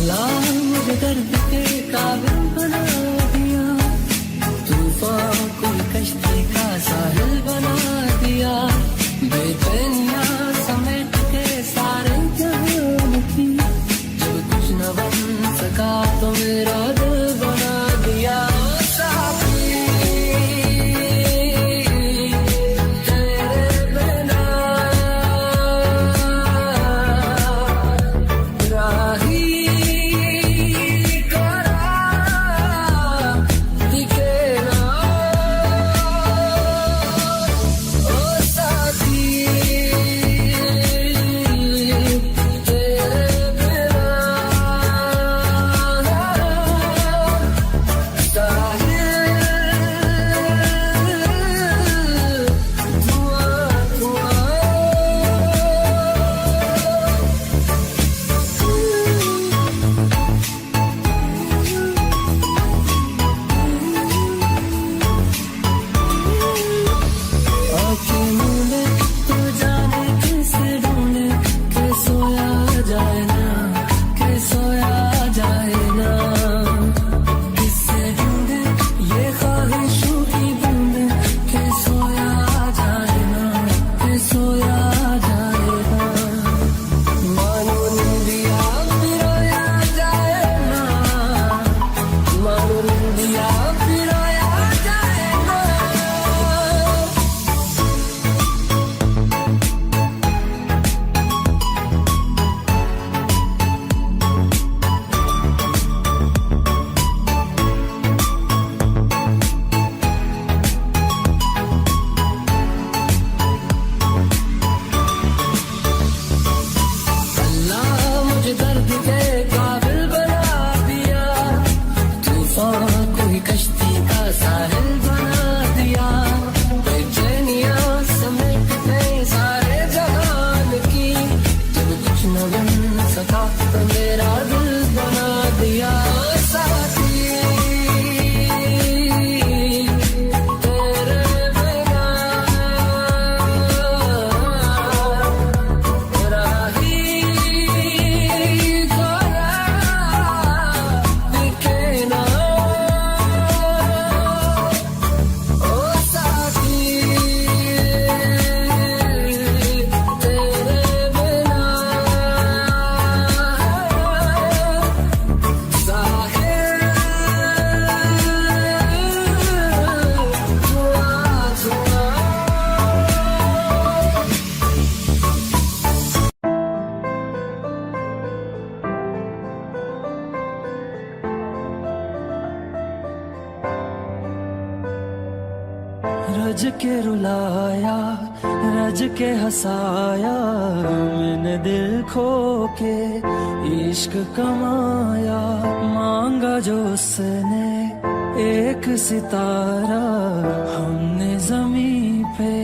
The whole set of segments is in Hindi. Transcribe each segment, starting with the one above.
अल्लाह मुझे दर्द के काबिल बना दिया, तूफान कोई कश्ती का साहिल बना दिया, बेचैनिया समेट के सारे जहान की, जो कुछ न बन सका तो मेरा दिल बना दिया। रज के रुलाया, रज के हंसाया, मैंने दिल खो के इश्क कमाया, मांगा जो उसने एक सितारा, हमने जमीन पे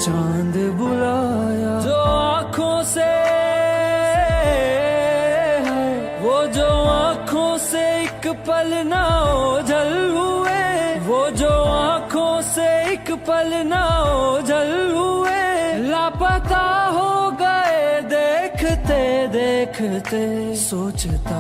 चांद बुलाया। जो आँखों से है, वो जो आँखों से एक पल ना ओझल हुए, वो जो आँखों से एक पल ना ओझल हुए, लापता हो गए देखते देखते। सोचता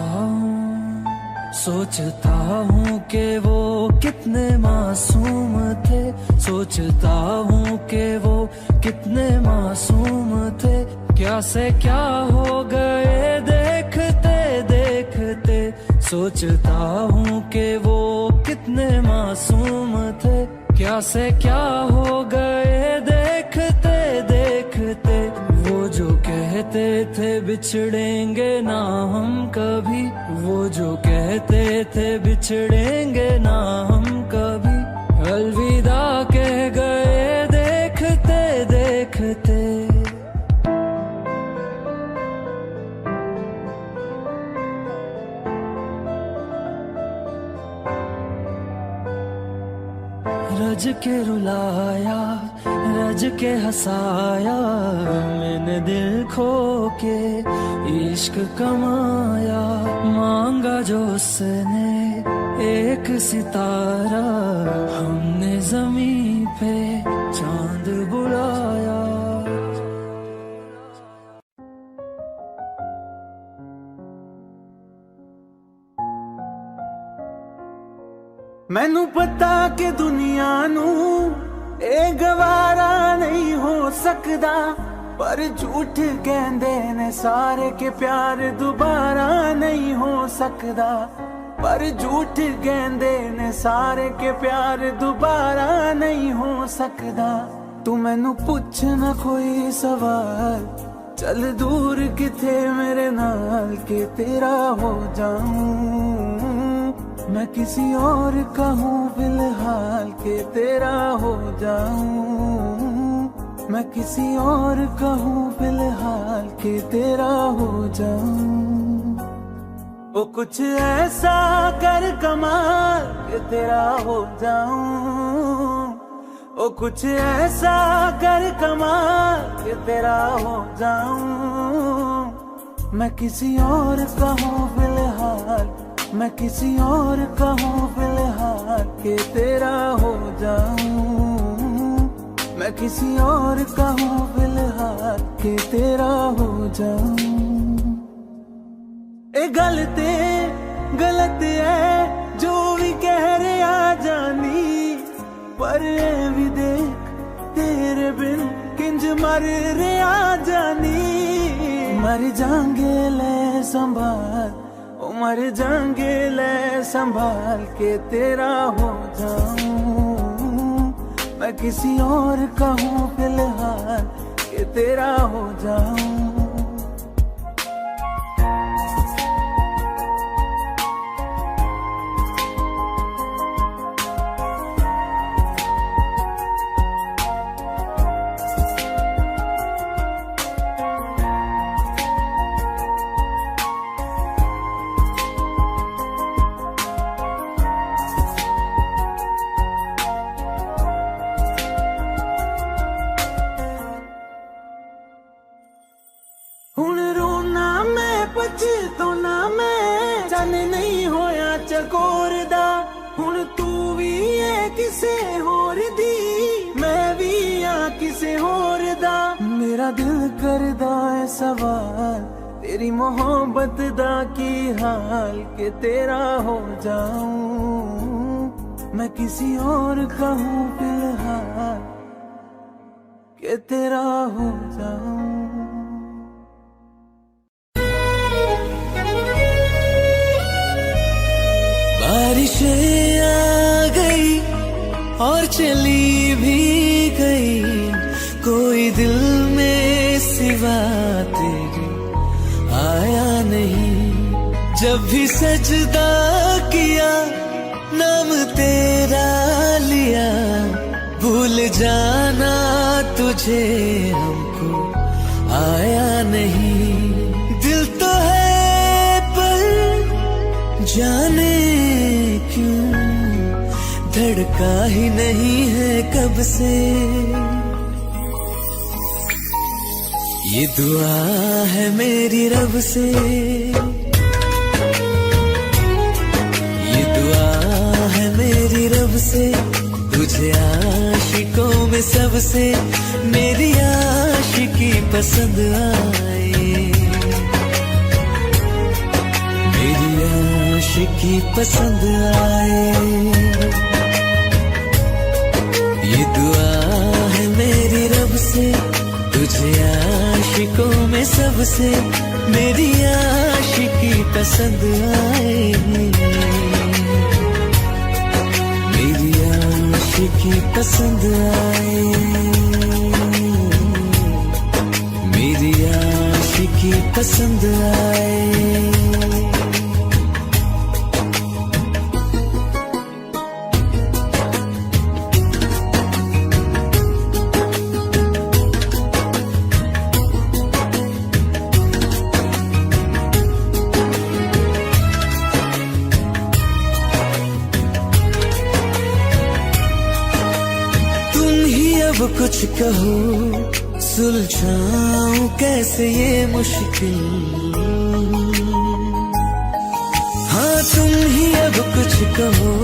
हूँ कि वो कितने मासूम थे, सोचता हूँ कि वो कितने मासूम थे, क्या से क्या हो गए देखते देखते। सोचता हूँ कि वो कितने मासूम थे, क्या से क्या हो गए देखते देखते। वो जो कहते थे बिछड़ेंगे ना हम कभी, वो जो कहते थे बिछड़ेंगे ना हम कभी, अलविदा कह गए देखते देखते। रज के रुलाया, रज के हंसाया, मैंने दिल खो के इश्क कमाया, मांगा जो उसने एक सितारा, हमने जमीन पे चांद बुलाया। मैनू पता कि दुनिया नू ए गवारा नहीं हो सकदा, पर झूठ कहंदे ने सारे के प्यार दोबारा नहीं हो सकदा, पर झूठ कहंदे ने सारे के प्यार दोबारा नहीं हो सकदा। तू मैनू पुछ ना कोई सवाल, चल दूर किथे मेरे नाल के तेरा हो जाऊं। मैं किसी और का हूँ फिलहाल के तेरा हो जाऊं। मैं किसी और का हूँ फिलहाल के तेरा हो जाऊं। ओ कुछ ऐसा कर कमाल के तेरा हो जाऊं। ओ कुछ ऐसा कर कमाल के तेरा हो जाऊं। मैं किसी और का हूँ फिलहाल, मैं किसी और का हूँ फिलहाल के तेरा हो जाऊं। मैं किसी और का हूँ फिलहाल के तेरा हो जाऊं। ए गलत है जो भी कह रहे आ जानी, पर ए भी देख तेरे बिन किंज मर रे आ जानी। मर जाएंगे ले संभाल, ओ मर जाएंगे ले संभाल के तेरा हो जाऊं। मैं किसी और का हूँ फिलहाल के तेरा हो जाऊं। हुण रोना मैं पछताना मैं, जाने नहीं होया चकोर दा। हुण तू भी है किसे होर दी, मैं भी आ किसे होर दा। मेरा दिल करदा है सवाल, तेरी मोहब्बत दा की हाल के तेरा हो जाऊं। मैं किसी और का हूँ फिलहाल के तेरा हो जाऊं। बारिशें आ गई और चली भी गई, कोई दिल में सिवा तेरे आया नहीं। जब भी सजदा किया नाम तेरा लिया, भूल जाना तुझे हमको आया नहीं। दिल तो है पर जाने क्यों धड़का ही नहीं है कब से। ये दुआ है मेरी रब से, ये दुआ है मेरी रब से। तुझे आशिकों में सबसे मेरी आशिकी पसंद आए, मेरी आशिकी पसंद आए। ये दुआ है मेरी रब से, तुझे आशिकों में सबसे मेरी आशिकी पसंद आए, मेरी आशिकी पसंद आए, मेरी आशिकी पसंद आए। अब कुछ कहो सुलझाऊं कैसे ये मुश्किल, हाँ तुम ही अब कुछ कहो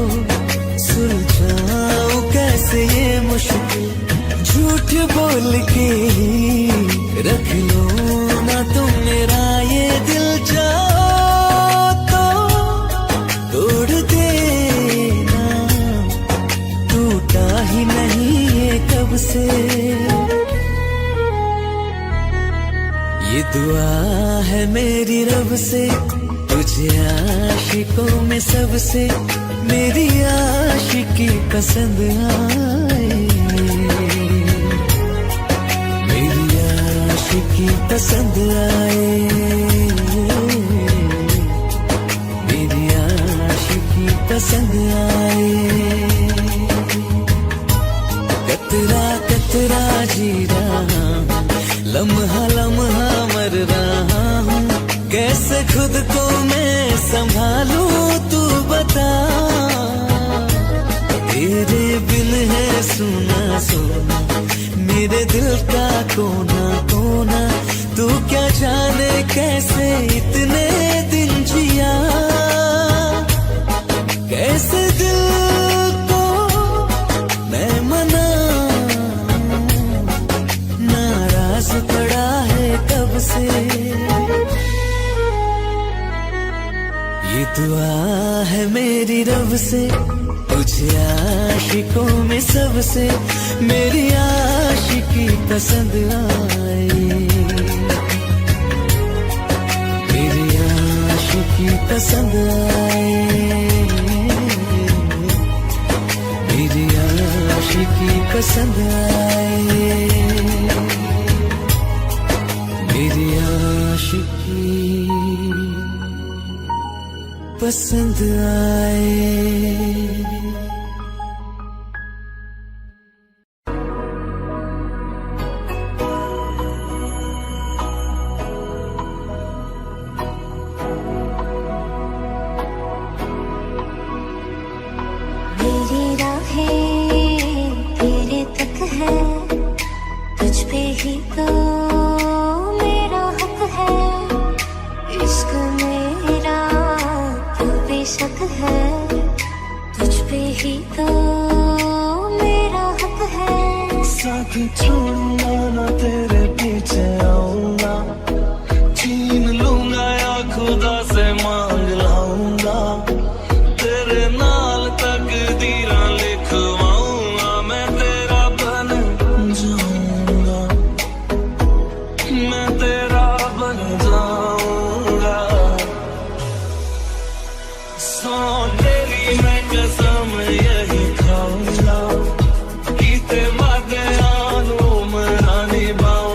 सुलझाऊं कैसे ये मुश्किल। झूठ बोल के रख लो ना तुम मेरा ये दिल, जाओ तो तोड़ देना मेरी रब से, तुझे आशिकों में सबसे मेरी आशिकी पसंद आए, मेरी आशिकी पसंद आए, मेरी आशिकी पसंद आए। कतरा कतरा जी रहा हूँ, लम्हा लम्हा मर रहा हूँ, कैसे खुद को मैं संभालूं तू बता। तेरे बिन है सुना सुना मेरे दिल का कोना कोना, तू क्या जाने कैसे इतने दिन जिया, कैसे दिल को मैं मनाऊं, नाराज पड़ा है कब से। ये दुआ है मेरी रब से, तुझे आशिकों में सबसे मेरी आशिकी पसंद आए, मेरी आशिकी पसंद आए, मेरी आशिकी पसंद आए, मेरी आशिकी पसंद आए। मेरी राहें तेरे तक है, तुझ पे ही तो मेरा हक है, इश्क मेरा तो बेशक है, तुझ पे ही तो मेरा हक है। साथ छोड़ूंगा ना तेरे पीछे आऊंगा, छीन लूंगा या खुदा से मांग लाऊंगा, तेरे नाल तकदीरां लिखवाऊंगा, मैं तेरा बन जाऊंगा, मैं तेरा बन जाऊंगा। सौ तेरी मैं कसम यही खाऊंगा, कीते वादे आनू मना निभाऊंगा।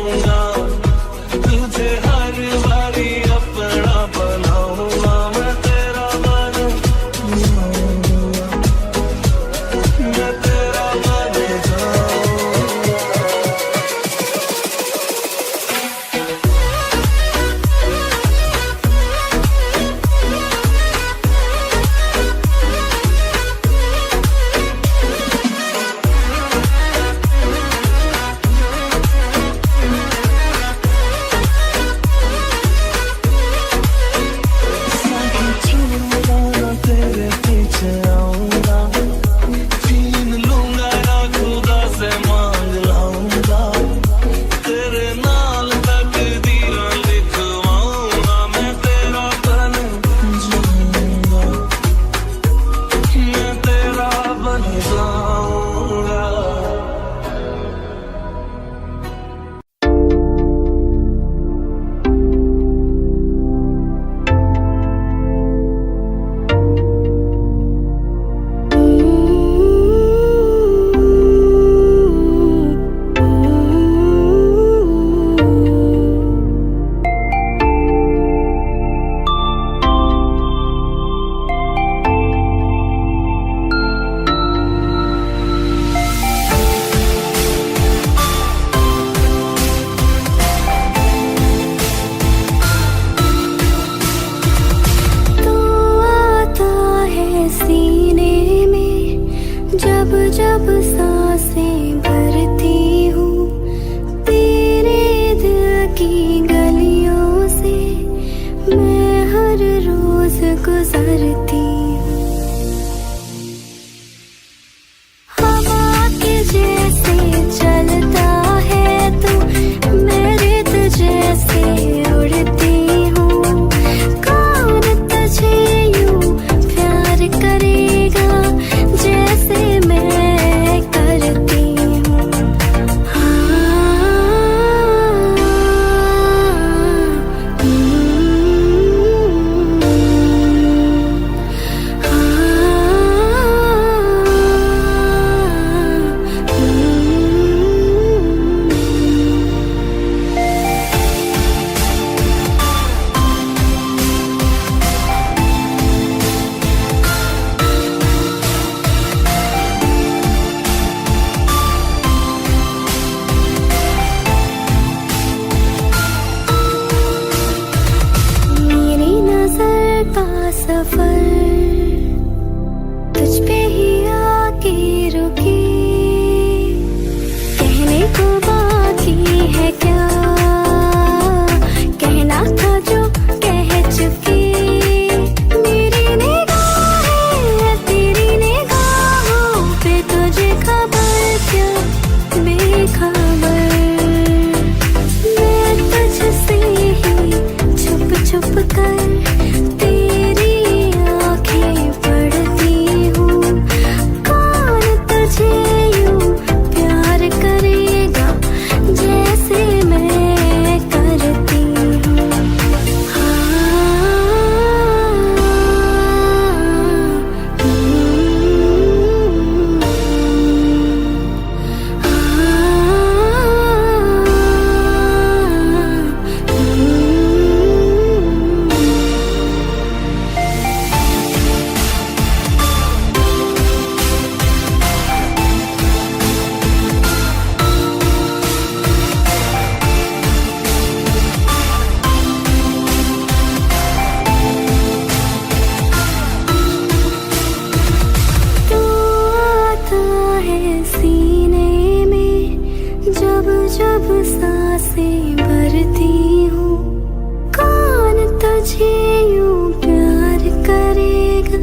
मुझे यूं प्यार करेगा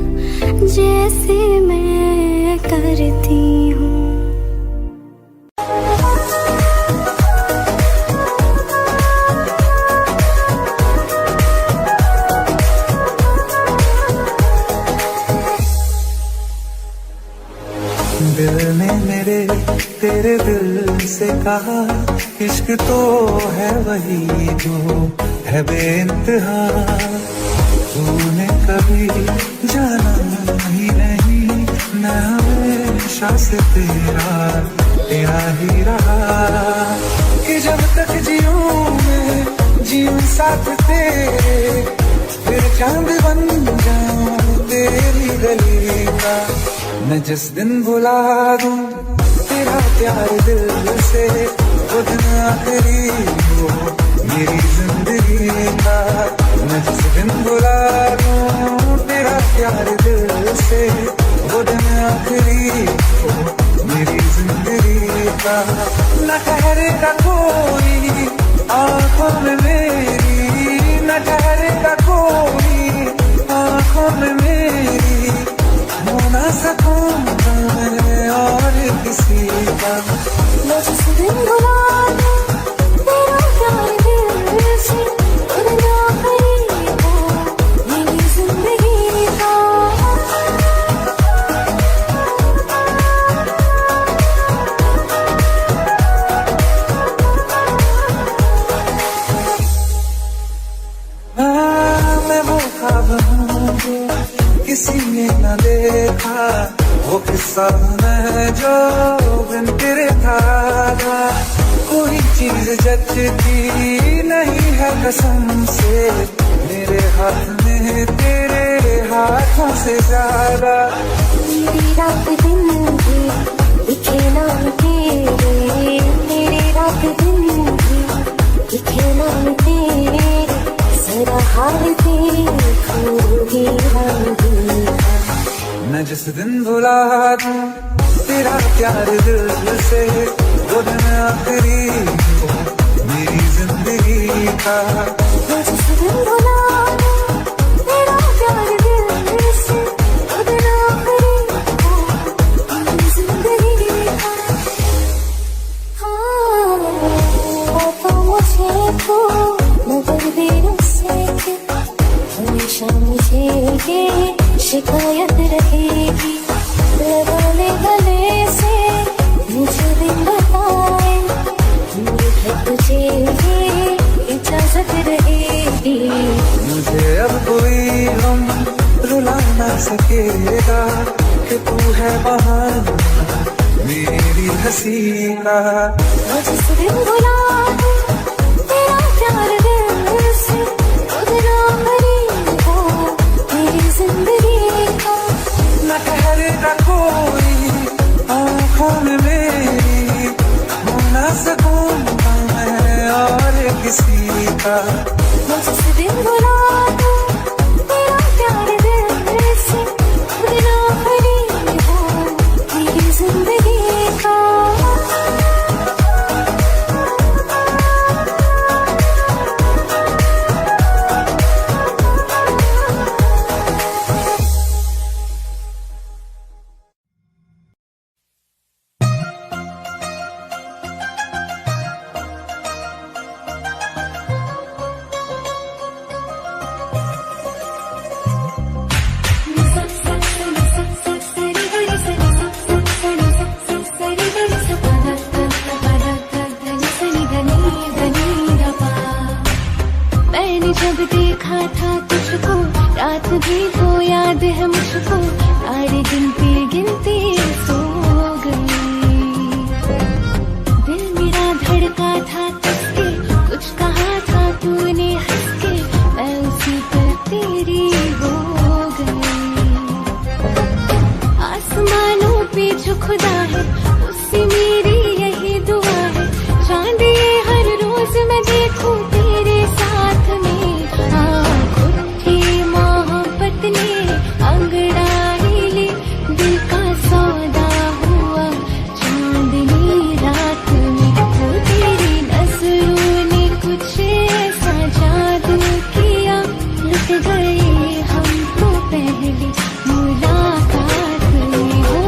जैसे मैं करती हूँ। दिल ने मेरे तेरे दिल से कहा इश्क तो है वही जो है बेइंतहा। तूने कभी जाना ही नहीं, मैं हमेशा से तेरा ही रहा। कि जब तक जीऊं मैं जीऊं साथ तेरे, फिर चांद बन जाऊं तेरी गली का। मैं जिस दिन भुला दूं तेरा प्यार दिल से, वो दिन आखिरी हो मेरी जिंदगी का। मैं जिस दिन भुला दूं तेरा प्यार दिल से, वो दिन आखिरी हो मेरी जिंदगी का। न ठहरेगा कोई आंखों में मेरी, न ठहरेगा कोई आंखों में मेरी। हो ना सकूंगा मैं और किसी का। मैं जिस दिन भुला दूं तेरा प्यार दिल से, वो दिन आखिरी हो मेरी जिंदगी का। मैं वो ख्वाब हूँ जो किसी ने न देखा, वो किस्सा मैं जो बिन तेरे था। कोई चीज जचती नहीं है कसम से, मेरे हाथ में तेरे हाथों से ज्यादा। मेरी रात दिन भी दिखे नाम तेरे, मेरी रात दिन भी दिखे नाम तेरे। जरा हाल देखूंगी हम देखा। मैं जिस दिन भुला दूं तेरा प्यार दिल से, वो दिन आखिरी हो मेरी जिंदगी का। मैं जिस दिन भुला दूं तेरा प्यार दिल से, वो दिन आखिरी हो मेरी जिंदगी का। हाँ तो मुझे तो मगर देर से हमेशा मुझे ये शिकायत रहेगी। लगाने गले से मुझे दिन बताए, मुझे तुझे ये इजाजत रहेगी। मुझे अब कोई गम रुला ना सकेगा, कि तू है बहाना मेरी हंसी का। मैं जिस दिन भुला दूं तेरा प्यार दिल से, वो दिन आखिरी हो मेरी जिंदगी का। न ठहरेगा कोई आंखों में मेरी, हो ना सकूंगा मैं और किसी का। मैं जिस दिन भुला दूं तेरा प्यार दिल से, वो दिन आखिरी हो मेरी जिंदगी का। मैंने जब देखा था तुझको, रात भी वो याद है मुझको, सारे गिनती गिनती सो गई। दिल मेरा धड़का था तुझसे, कुछ कहा था तूने हंस के, मैं उसी पर तेरी हो गई। आसमानों पे जो खुदा है उससे मेरी यही दुआ है, चांद ये हर रोज मैं देखूं तेरे साथ में। खुद की मोहब्बत ने अंगड़ाई गए हम तो पहली मुलाकात में हो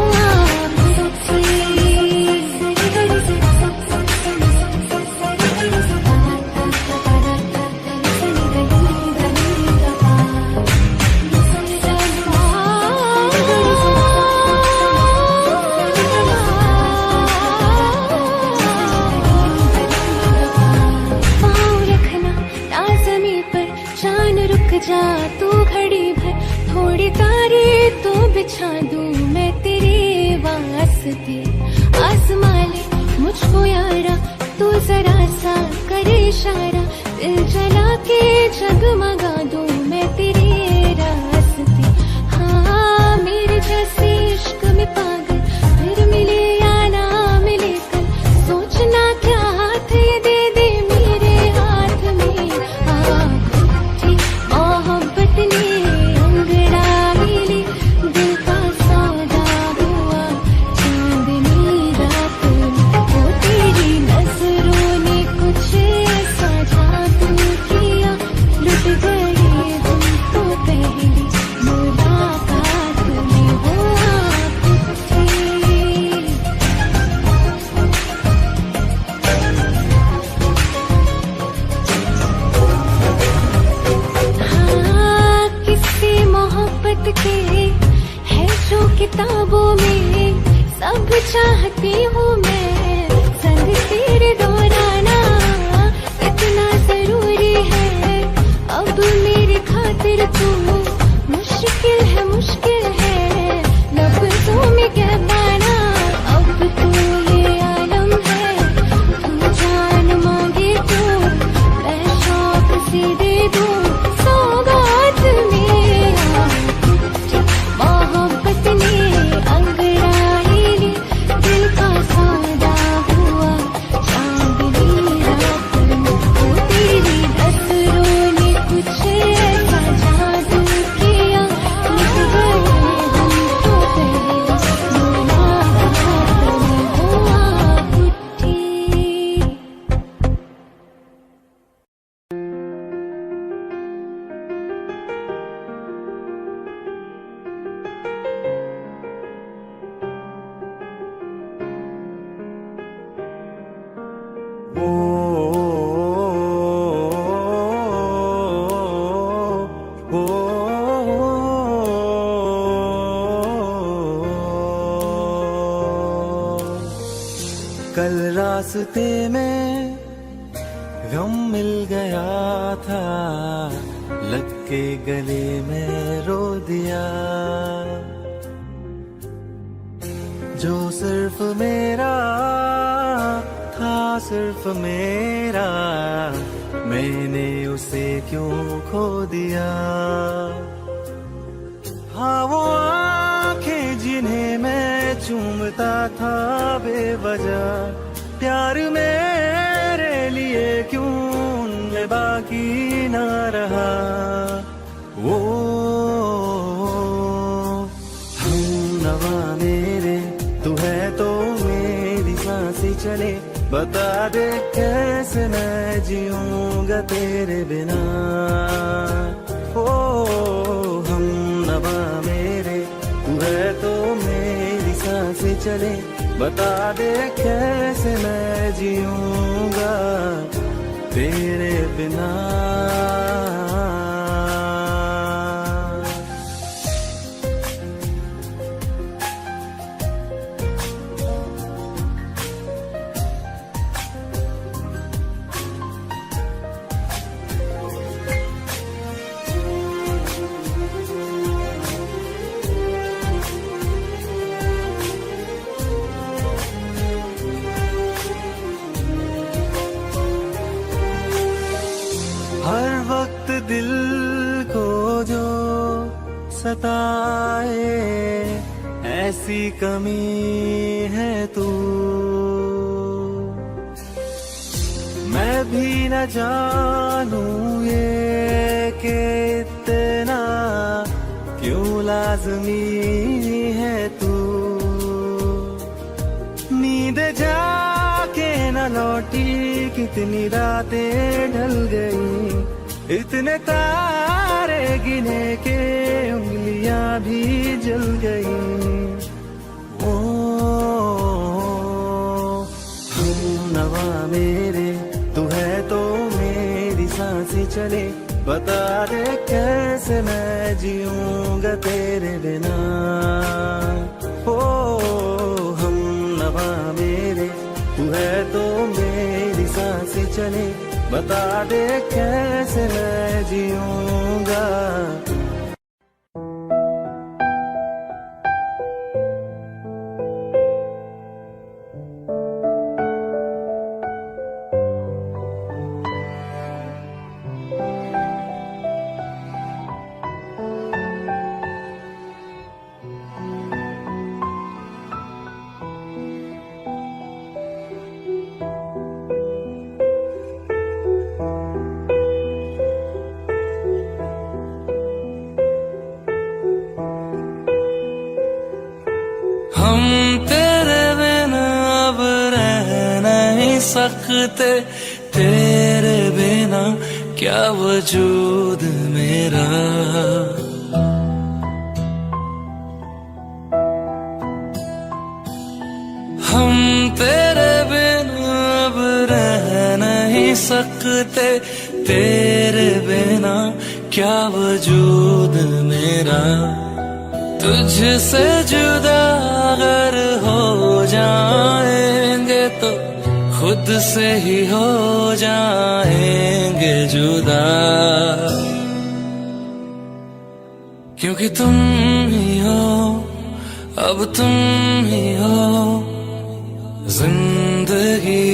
जा तू घड़ी भर थोड़ी तारे तो बिछा दूं मैं तेरे वास्ते आसमां ले मुझको यारा तू जरा सा करे इशारा दिल जला के जगमगा दूं मैं तेरे रास्ते हाँ मेरे जैसे इश्क में पागल फिर मिले या ना मिले कल सोचना क्या हाथ ये दे दे मेरे हाथ में मोहब्बत ने अंगड़ाई ली दिल का सौदा हुआ चांदनी रात में वो तेरी नजरों ने कुछ ऐसा जादू किया लुट गए हम तो पहली मुलाकात में हो आप थे हाँ किसी मोहब्बत के है जो किताबों में सब चाहती हूँ मैं संग तेरे दोहराना इतना जरूरी है अब मेरी खातिर तू मुश्किल है लफ्जों में कह पाना अब तू ये आलम है तू जान मांगे तो मैं शौक से दे दूं सौगात मेरा मोहब्बत ने अंगड़ाई ली दिल का सौदा हुआ चांदनी रात में वो तेरी नजरों ने कुछ ऐसा जादू किया लुट गए हम तो पहली मुलाकात में हो आप उठी ओ, ओ, ओ, कल रास्ते में गम मिल गया था लग के गले में रो दिया जो सिर्फ मेरा था सिर्फ मेरा मैंने उसे क्यों खो दिया हाँ वो आंखें जिन्हें मैं चूमता था बेवजह प्यार मेरे लिए क्यों उनमें बाकी ना रहा वो हम नवा मेरे तू है तो मेरी सांसें चले बता दे कैसे मैं जीऊंगा तेरे बिना ओ हम नवा मेरे तू है तो मेरी सांसें चले बता दे कैसे मैं जीऊंगा तेरे बिना हर वक्त दिल को जो सताए ऐसी कमी है तू मैं भी न जानूं ये कि इतना क्यों लाज़मी है तू नींद जाके न कितनी रातें ढल गई, इतने तारे गिने के उंगलियां भी जल गई। ओ हम नवा मेरे, तू है तो मेरी सांसें चले। बता दे कैसे मैं जीऊंगा तेरे बिना। ओ हम नवा मेरे, तू है तो मेरी सांसें चले। बता दे कैसे मैं जीऊंगा। हम तेरे बिना अब रह नहीं सकते, तेरे बिना क्या वजूद मेरा। हम तेरे बिना अब रह नहीं सकते, तेरे बिना क्या वजूद मेरा। तुझसे जुदा अगर हो जाएंगे तो खुद से ही हो जाएंगे जुदा। क्योंकि तुम ही हो, अब तुम ही हो जिंदगी,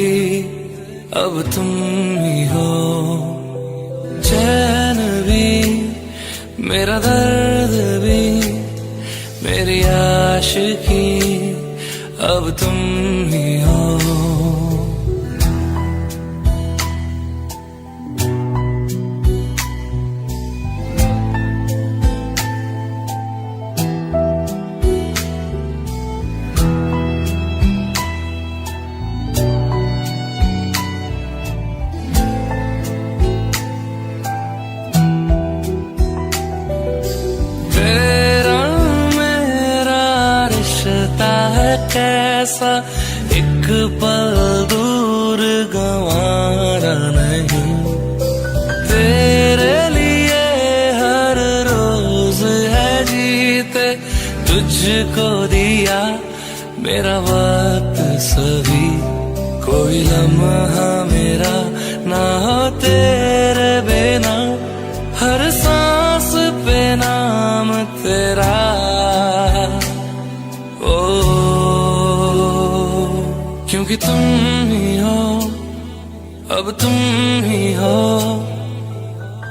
अब तुम ही हो। चैन भी मेरा दर्द भी मेरी आशिकी, अब तुम ही हो। कैसा एक पल दूर गंवारा नहीं, तेरे लिए हर रोज है जीते। तुझको दिया मेरा वक्त सभी, कोई लम्हा मेरा ना हो तेरे बिना। हर सांस पे नाम तेरा। क्योंकि तुम ही हो, अब तुम ही हो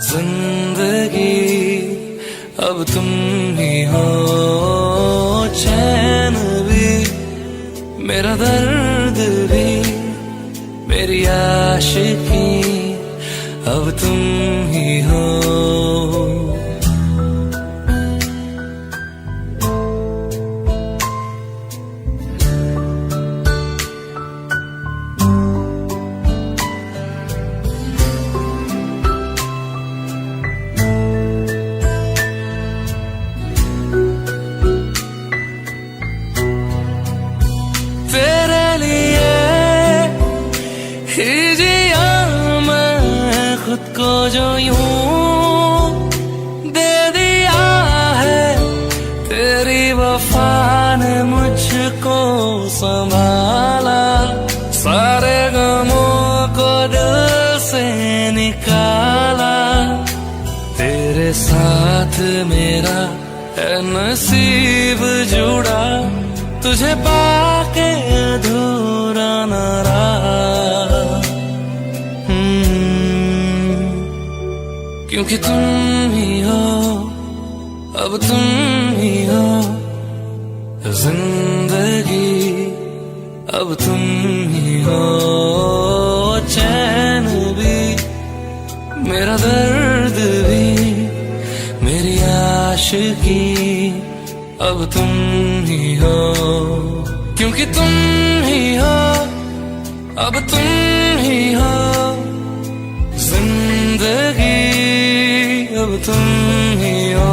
जिंदगी, अब तुम ही हो। चैन भी मेरा दर्द भी मेरी आशिकी, अब तुम ही हो। खुद को जो यूं दे दिया है, तेरी वफा ने मुझको संभाला। सारे गमों को दिल से निकाला। तेरे साथ मेरा है नसीब जुड़ा, तुझे पाके अधूरा न रहा। क्योंकि तुम ही हो, अब तुम ही हो जिंदगी, अब तुम ही हो। चैन भी मेरा दर्द भी मेरी आशिकी, अब तुम ही हो। क्योंकि तुम ही हो, अब तुम ही हो जिंदगी, अब तुम ही हो।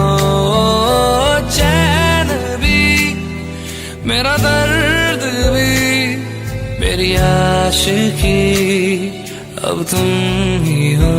चैन भी मेरा दर्द भी मेरी आशिकी अब तुम ही हो।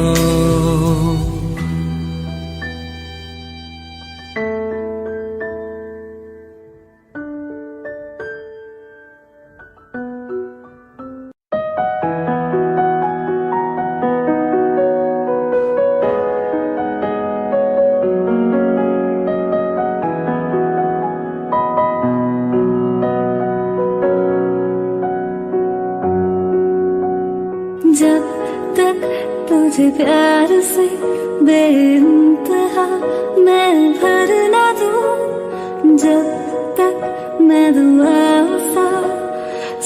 जब तक तुझे प्यार से बेइंतहा मैं भर ना दूं, जब तक मैं दुआ वफा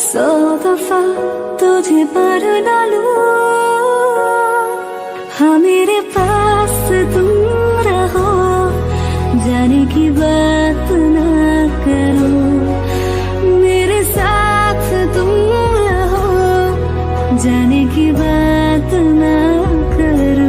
100 दफा तुझे पर ना लूं। हाँ मेरे पास तुम रहो, जाने की बात ना करो, मेरे साथ तुम रहो, जाने की बात ना करो।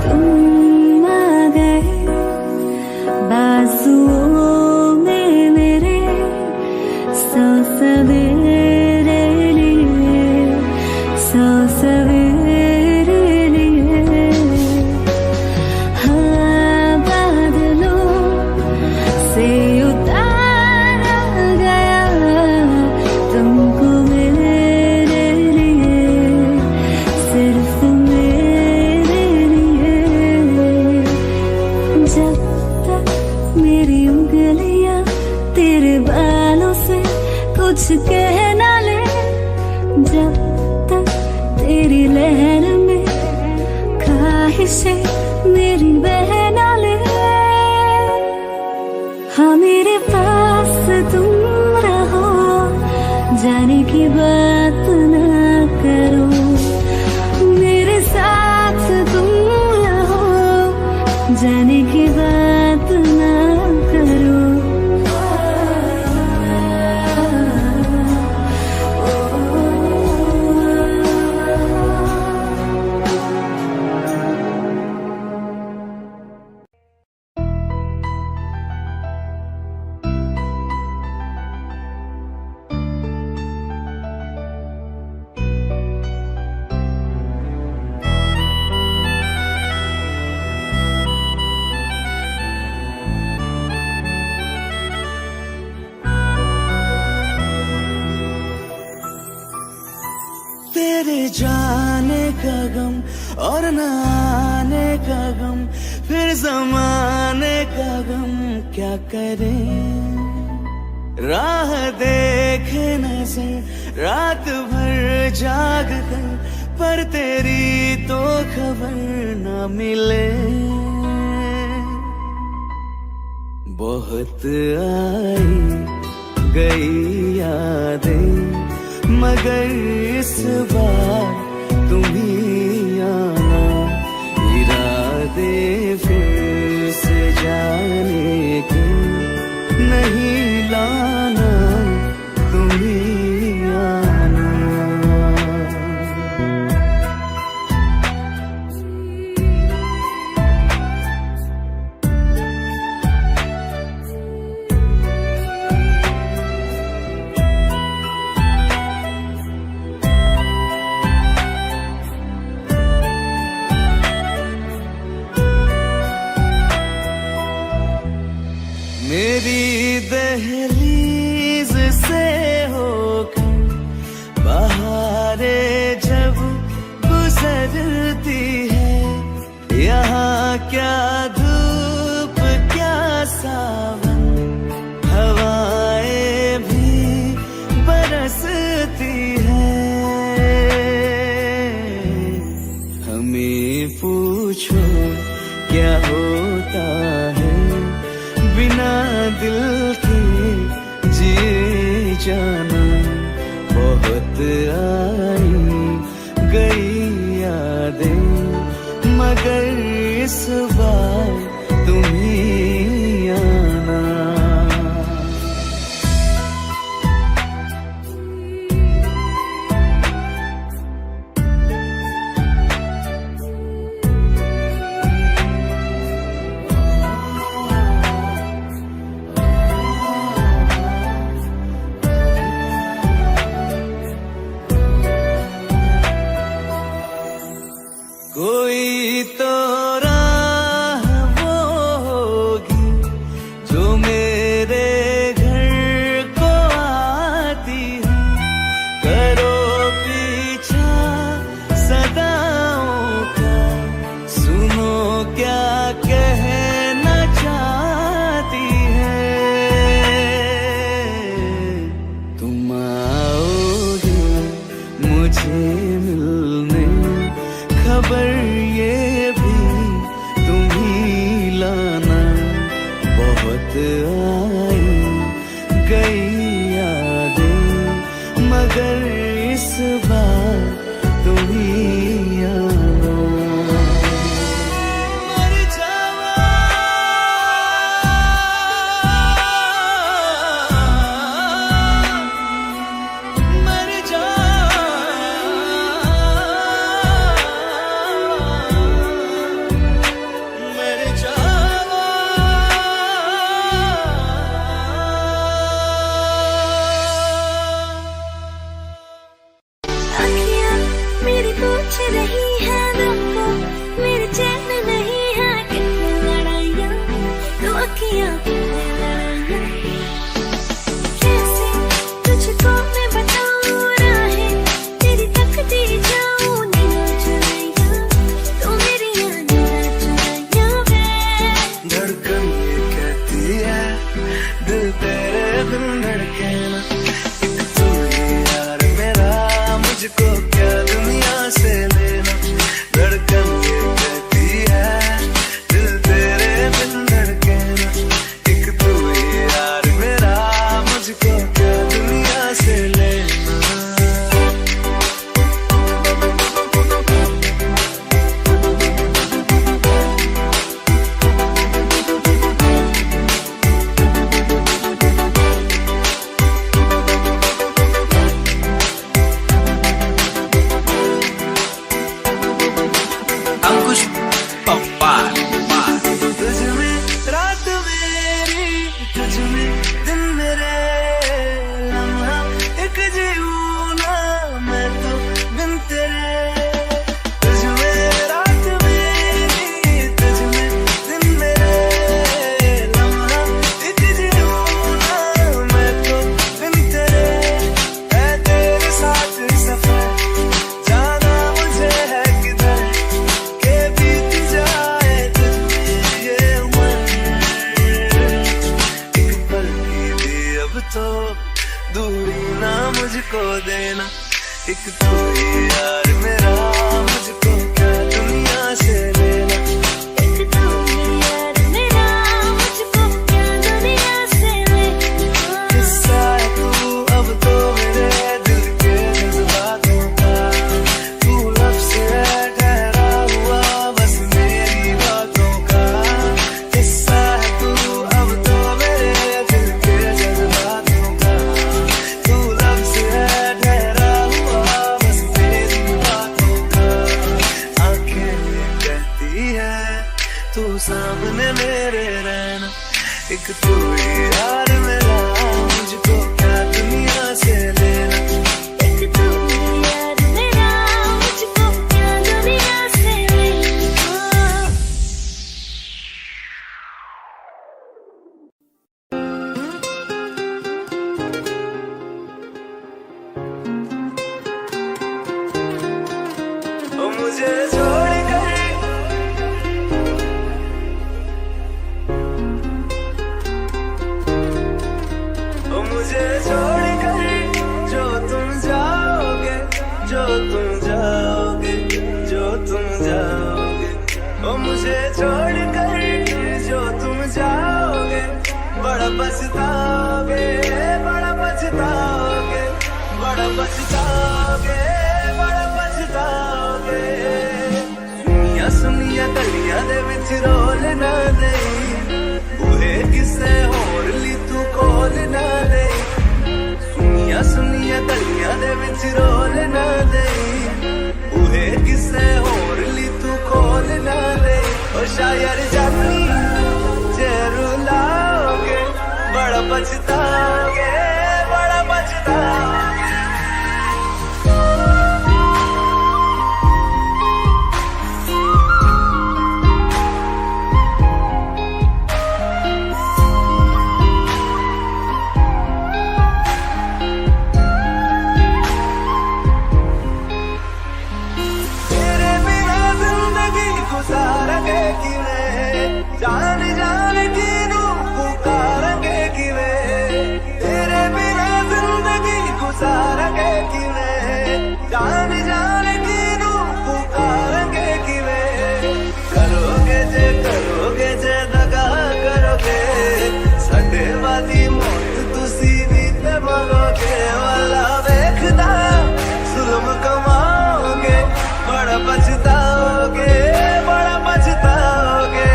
तुम आ गए बाजुओं में मेरे, 100 सवेरे लिए, 100 सवेरे लिए। हाँ बादलों से उतारा गया तुमको मेरे लिए, सिर्फ मेरे लिए। जब तक मेरी उंगलियां तेरे बालों से कुछ कह ना ले, जब तक तेरी लहर में ख्वाहिशें मेरी बह ना ले। हाँ मेरे पास तुम रहो, जाने की बात ना करो, मेरे साथ तुम रहो, जाने की बात ना करो। तेरे जाने का गम और न आने का गम, फिर जमाने का गम क्या करें। राह देखे नजर रात भर जाग कर, पर तेरी तो खबर न मिले। बहुत आई गई यादें, मगर इस बार तुम ही आना, इरादे फिर से जाने के नहीं लाना, तुम ही आना। मेरी दहलीज से होकर बहारें जब गुजरती है, यहाँ क्या धूप क्या सावन, हवाएं भी बरसती है। हमें पूछो क्या होता है बिना दिल के जिए जाना। बहुत आई गई यादें, मगर इस बार तुम ही आना। कोई तो राह वो होगी जो मेरे घर को आती है। करो पीछा सदाओं का, सुनो क्या कहना चाहती है। तुम आओगे मुझे मिलने, खबर ये भी तुम ही लाना। बहुत आई गई यादें मगर इस बार तुम ही आना। मर जावा मर जावा मर जावा। अखियाँ मेरी पूछ रही है तुमको, मेरे चैन नहीं है कितनी लड़ाइयाँ, तो अखियाँ लड़ाइयाँ। कैसे तुझको मैं बताऊँ राहें, तेरी तकती जाऊँ नीला चुराइयाँ, तो मेरी नीला चुराइयाँ वे। धड़कन ये कहती है दिल तेरे बिन धड़के ना। एक तू ही यार मेरा, मुझको क्या दुनिया से लेना। धड़कन ये कहती है दिल तेरे बिन धड़के ना। एक तू ही यार मेरा, मुझको क्या दुनिया से लेना। अंकुश पप्पा। तुझ में रात मेरी, तुझ में दिन मेरे, लम्हा एक जीऊँ ना मैं तो बिन तेरे। तुझ में रात मेरी, तुझ में दिन मेरे, लम्हा एक जीऊँ ना मैं तो बिन तेरे। है तेरे साथ सफर, जाना मुझे है किधर, के बीत जाए तुझ में ये उम्र। एक पल की भी अब तो दूरी ना मुझको देना। एक तू ही यार मेरा, मुझको क्या दुनिया से लेना। एक तू ही यार मेरा, मुझको क्या दुनिया से लेना। किस्सा है तू अब तो मेरे दिल के जज्बातों का। तू लफ्ज़ है ठहरा हुआ बस मेरी बातों का। किस्सा है तू अब तो मेरे दिल के जज्बातों का। तू लफ्ज़ है ठहरा हुआ बस मेरी बातों का। आंखें ये कहती है तू सामने मेरे रहना। एक तू ही यार मेरा, मुझको क्या दुनिया से लेना। एक तू ही यार मेरा, मुझको क्या दुनिया से लेना। ओ मुझे छोड़ कर, ओ मुझे छोड़ कर जो तुम जाओगे, जो तुम जाओगे, जो तुम जाओगे। ओ मुझे छोड़ कर जो तुम जाओगे, बड़ा पछताओगे, बड़ा पछताओगे, बड़ा पछताओगे, बड़ा पछताओगे। सुनिया सुनिया दे विच रोल ना दे बूहे किसे होर ली तू कोल ना दे सुनिया सुनिया गलियां दे विच रोल ना दे बूहे किसे होर ली तू कोल ना दे ओ शायर जानी जे रुलाओगे बड़ा पछताओगे बड़ा पछताओगे जान जान किनू पुकारेंगे किवें तेरे बिना जिंदगी गुजारेंगे किवें जान जान किनू पुकारेंगे किवें करोगे जे दगा करोगे साडे वाली मौत तुसी भी ते मरोगे वाला वेखदा जुल्म कमाओगे बड़ा पछताओगे बड़ा पछताओगे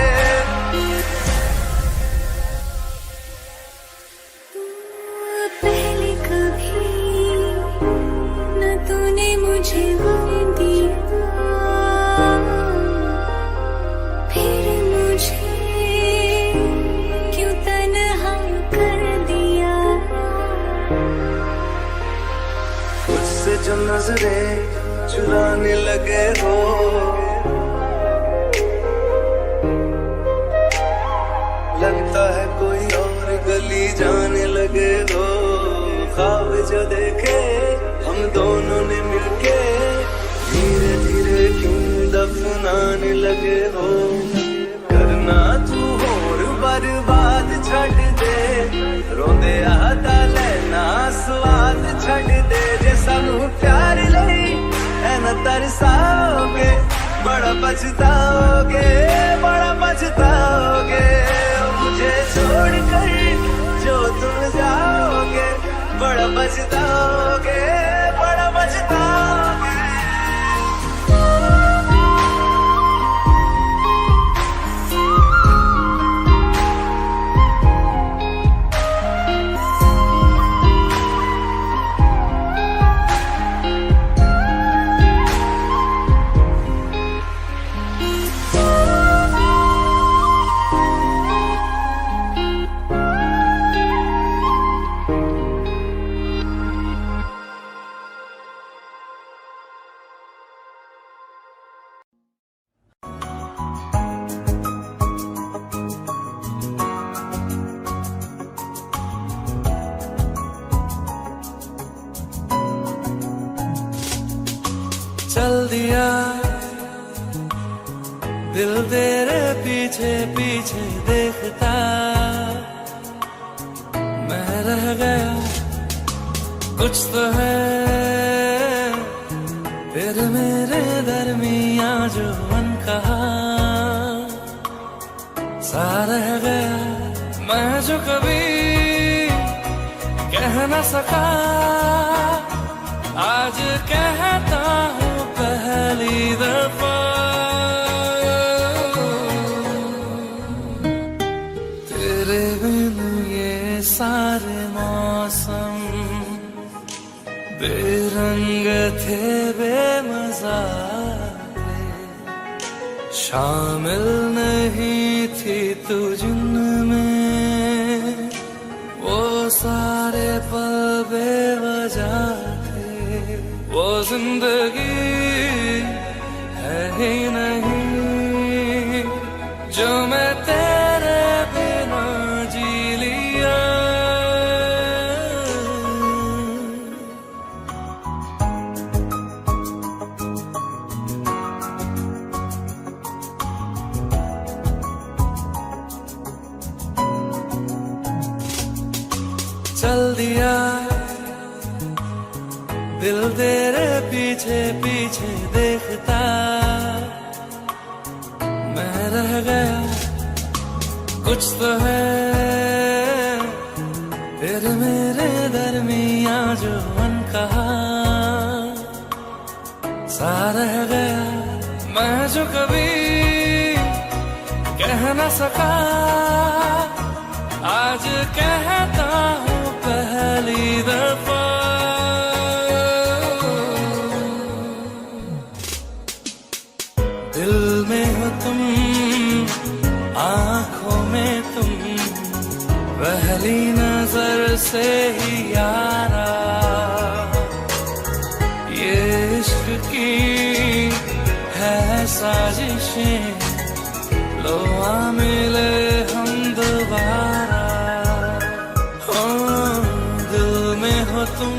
पहले कभी न तूने मुझे गम दिया फिर मुझे क्यों तन्हा कर दिया मुझसे जो नजरें चुराने लगे हो लगता है कोई और गली जाने लगे हो ख्वाब जो देखे हम दोनों ने मिलके धीरे धीरे क्यों दफनाने लगे हो करना तू होर बर्बाद छड़ दे रोंदे आता लेना स्वाद छड़ दे जे सानू प्यार लई ऐना तरसाओगे बड़ा पछताओगे बड़ा पछताओगे मुझे छोड़कर जो तुम जाओगे बड़ा पछताओगे बड़ा पछताओगे चल दिया दिल तेरे पीछे पीछे देखता मैं रह गया कुछ तो है तेरे मेरे दरमिया जो अनकहा सा रह गया मैं जो कभी कह न सका आज कहता हूँ पहली दफा तेरे बिन ये सारे मौसम बेरंग थे बेमजा थे शामिल नहीं थी तू जिनमें वो सारे पल बेवजह वो जिंदगी है ही नहीं जो मैं तेरे बिना जी लिया चल दिया दिल तेरे पीछे पीछे देखता मैं रह गया कुछ तो है तेरे मेरे दरमिया जो अनकहा सा रह गया मैं जो कभी कह न सका, आज कहता हूँ पहली दफा। दिल में हो तुम, आंखों में तुम, पहली नजर से ही यारा, ये इश्क की है साजिशें, लो आ मिले हम दोबारा। ओ दिल में हो तुम,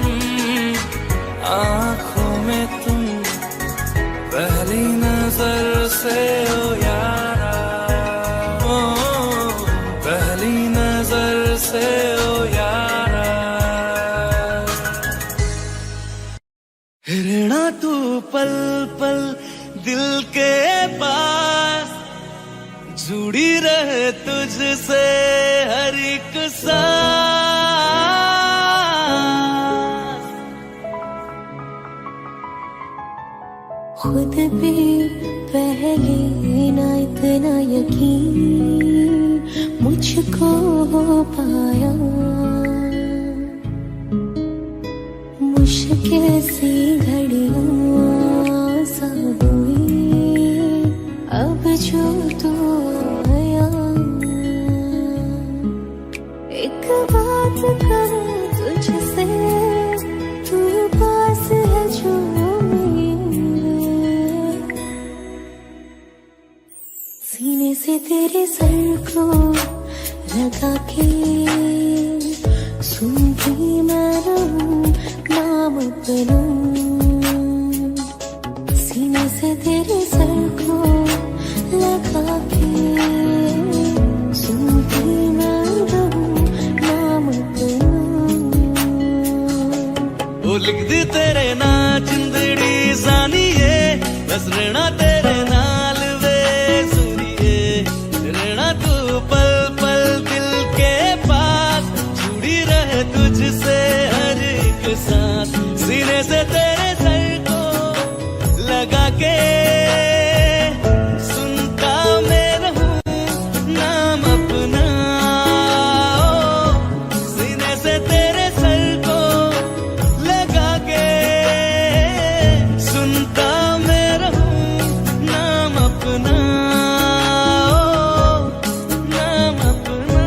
आंखों में तुम, पहली नजर से ओ यारा, ओ पहली नजर से ओ यारा। हिरना तू पल पल दिल के पास, जुड़ी रहे तुझसे हर एक सांस। खुद भी पहले ना इतना यकीन मुझको हो पाया, मुश्किल सी घड़ियां सा हुई अब जो तू आया। एक बात कहूं तुझसे, तू पास है जो सीने से तेरे सर को लगा के सुनती मैं रहूं नाम अपना। सीने से तेरे सर को लगा के सुनती मैं रहूं नाम अपना। वो लिख दी तेरे ना जिंदड़ी जानिए, बस रहना तेरे नाल वे सुनिए। रहना तू पल पल दिल के पास, जुड़ी रहे तुझसे हर एक सांस। सीने से तेरे सर को लगा के सुनता मैं रहूं नाम अपना। सीने से तेरे सर को लगा के सुनता मैं रहूं नाम अपना, नाम अपना।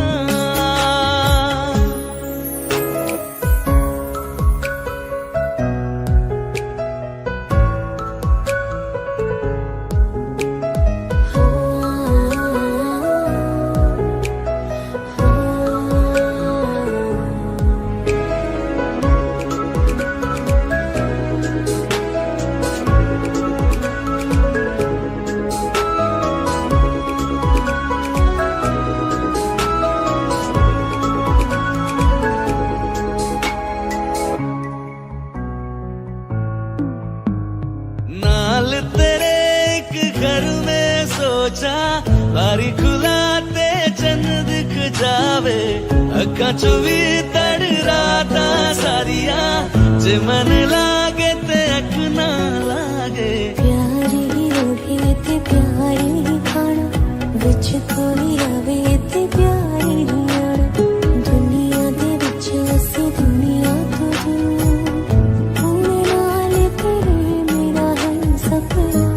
नाल तेरे एक घर में सोचा, बारी खुलाते चंद दिख जावे। अखा चो भी तड़ राता सारिया, जे मन लागे ते अख ना लागे। प्यारी रोहे ते प्यारी खाना, विच कोई आवे ते प्यारी आना। दुनिया दे विच असी दुनिया तो दूर, होने नाल तेरे मेरा है सपना।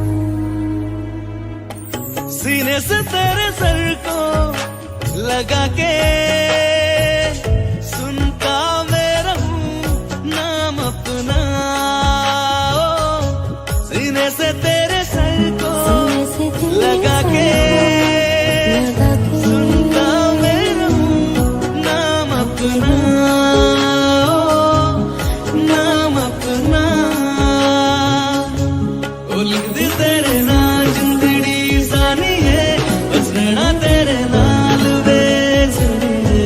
सीने से तेरे सर को लगा के सुनता मैं रहूं नाम अपना। सीने से तेरे सर को लगा के सुनता मैं रहूं नाम अपना, नाम अपना। ओ लिख दी तेरे नाल जिंदड़ी जानिए, बस रहना तेरे नाल वे सुनिए।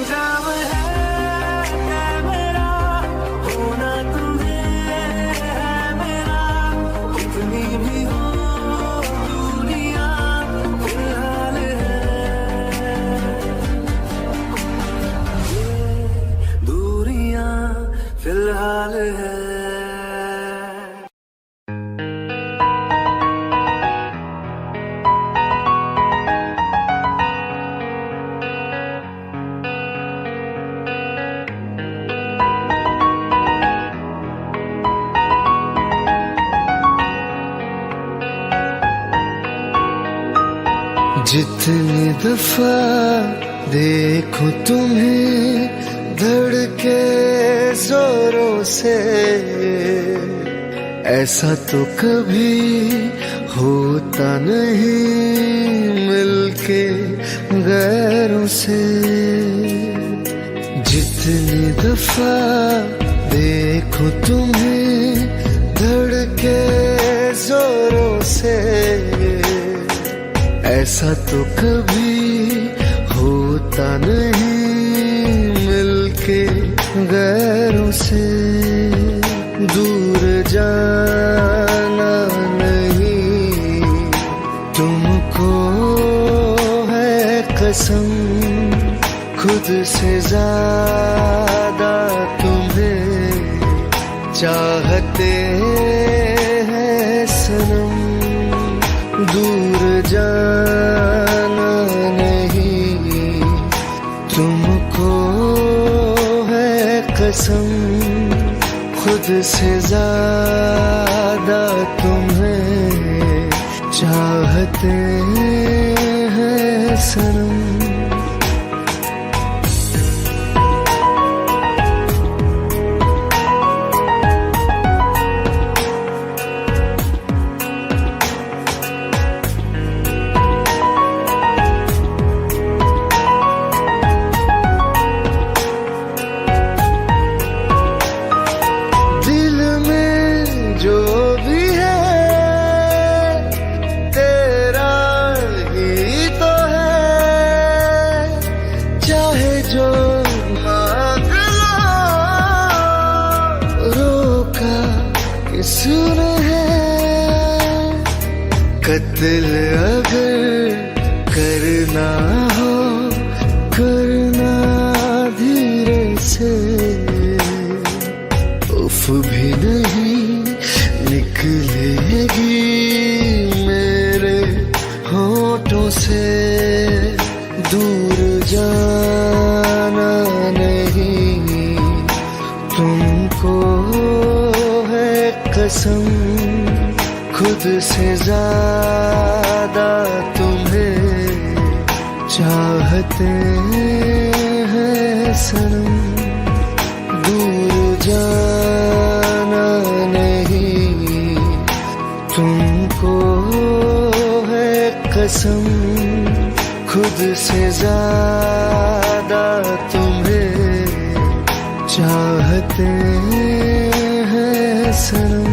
इंतजाम है मेरा, होना तुम्हें है मेरा, कितनी भी हो दुनिया फिलहाल है, ये दूरियां फिलहाल है। जितनी दफा देखो तुम्हें धड़के जोरों से, ऐसा तो कभी होता नहीं मिलके गैरों से। जितनी दफा देखो तुम्हें धड़के जोरों से, ऐसा तो कभी होता नहीं मिलके गैरों से। दूर जाना नहीं तुमको है कसम, खुद से ज्यादा तुम्हें चाहते हैं सनम। दूर जाना नहीं तुमको है कसम, खुद से ज्यादा तुम्हें चाहते हैं सनम। किसने है कत्ल अगर करना हो, करना धीरे से। उफ भी नहीं निकलेगी मेरे होठों से। दूर जाना नहीं तुमको कसम, खुद से ज्यादा तुम्हें चाहते हैं सनम। दूर जाना नहीं तुमको है कसम, खुद से ज्यादा तुम्हें चाहते हैं सनम।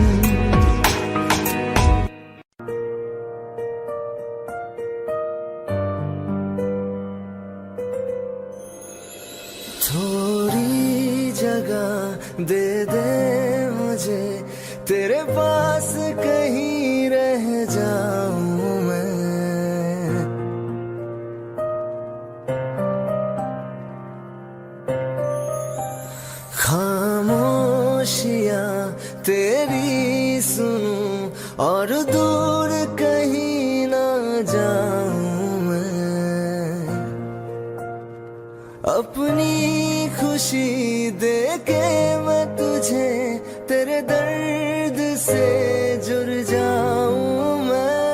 थोड़ी जगह दे दे मुझे, तेरे पास कहीं रह जाऊं मैं। खामोशियां तेरी सुनूं और दूर कहीं ना जाऊं मैं। अपनी खुशी दे के मैं तुझे तेरे दर्द से जुड़ जाऊं मैं।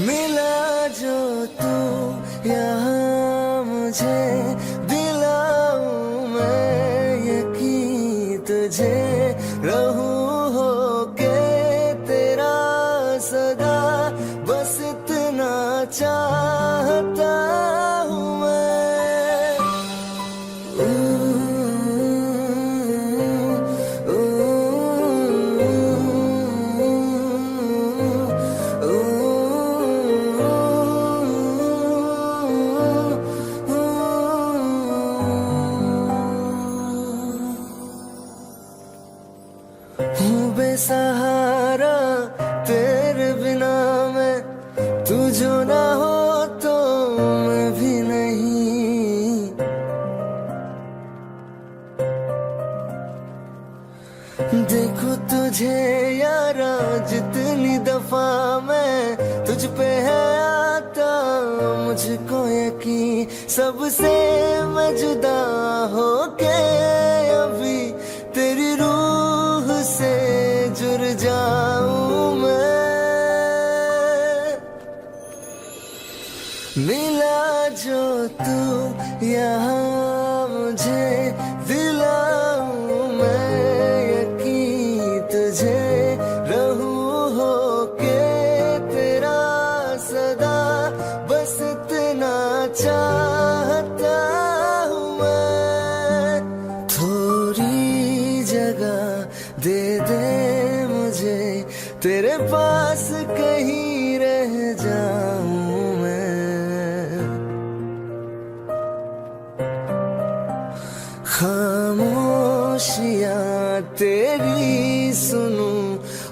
मिला जो तू यहाँ मुझे दिलाऊं मैं यकीन तुझे, रहूं होके तेरा सदा, बस इतना चाहता हूँ मैं। तुझे यारा जितनी दफा मैं तुझ पे है आता, मुझको यकीन सबसे मैं जुदा होके अभी तेरी रूह से जुड़ जाऊं मैं। मिला जो तू यहाँ मुझे दिलाऊं मैं यकीन तुझे रहूं होके तेरा सदा, बस इतना चाहता हूँ मैं। थोड़ी जगह दे दे मुझे तेरे पास कहीं रह जाऊं मैं। खामोशियाँ तेरी सुनूं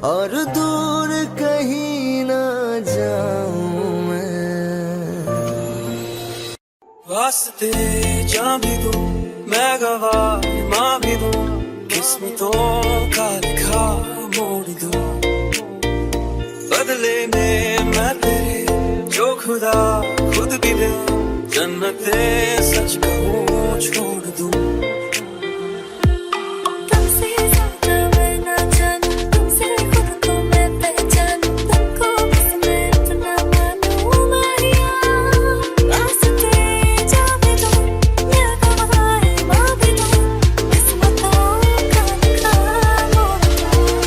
और दूर कहीं ना जाऊं मैं। वास्ते जान भी दूं मैं गवाह माँ भी दूं, किस्मतों का लिखा मोड़ दूं, बदले में मैं तेरे जो खुदा खुद भी दे, जन्नते सच कहूँ छोड़ दूं। तुमसे ज्यादा मैं ना जानूं, तुमसे खुद को मैं पहचानूं, तुमको बस मैं इतना मानूं माहिया। वास्ते जान भी दूं मैं गवाह माँ भी दूं, किस्मतों का लिखा मोड़ दूं।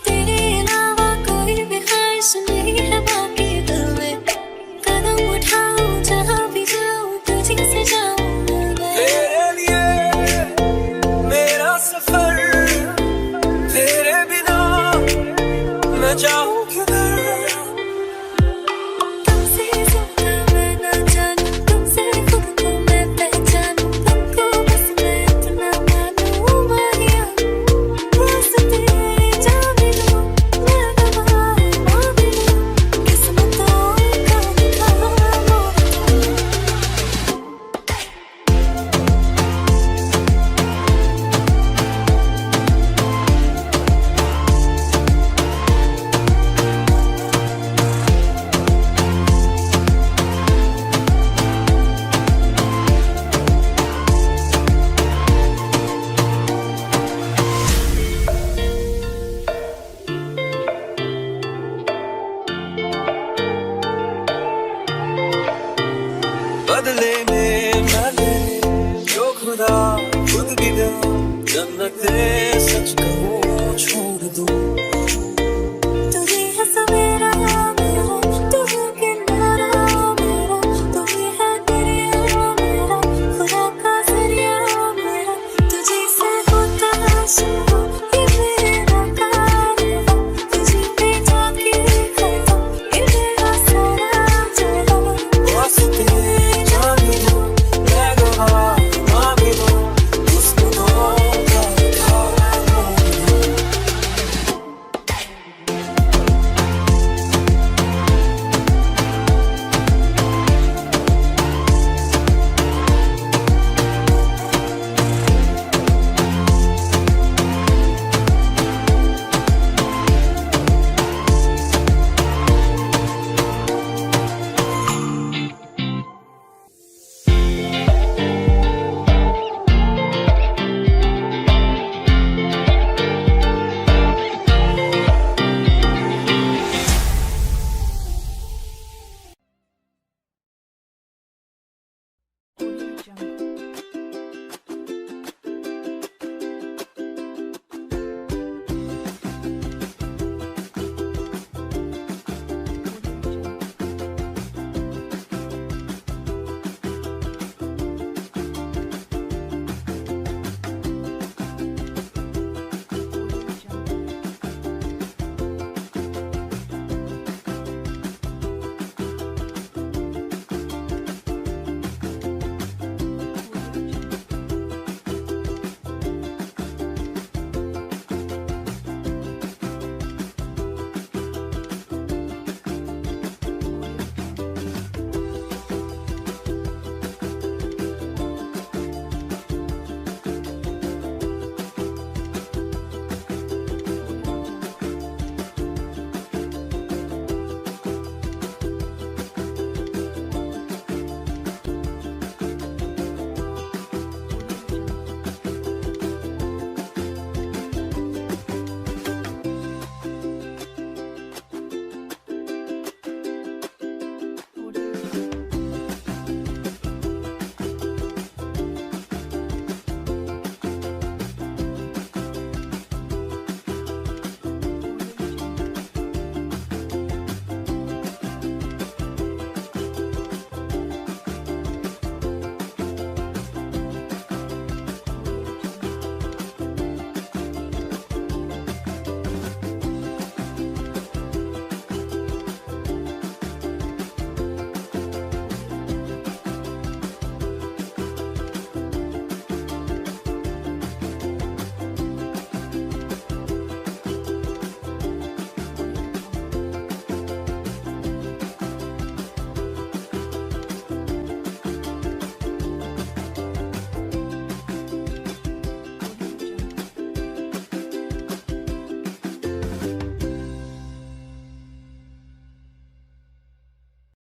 तेरे अलावा कोई भी ख्वाहिश नहीं है बाकी दिल में, कदम उठाऊं जहाँ भी जाऊं तुझे से जाऊं मैं। तेरे लिए मेरा सफर, तेरे बिना मैं जाऊं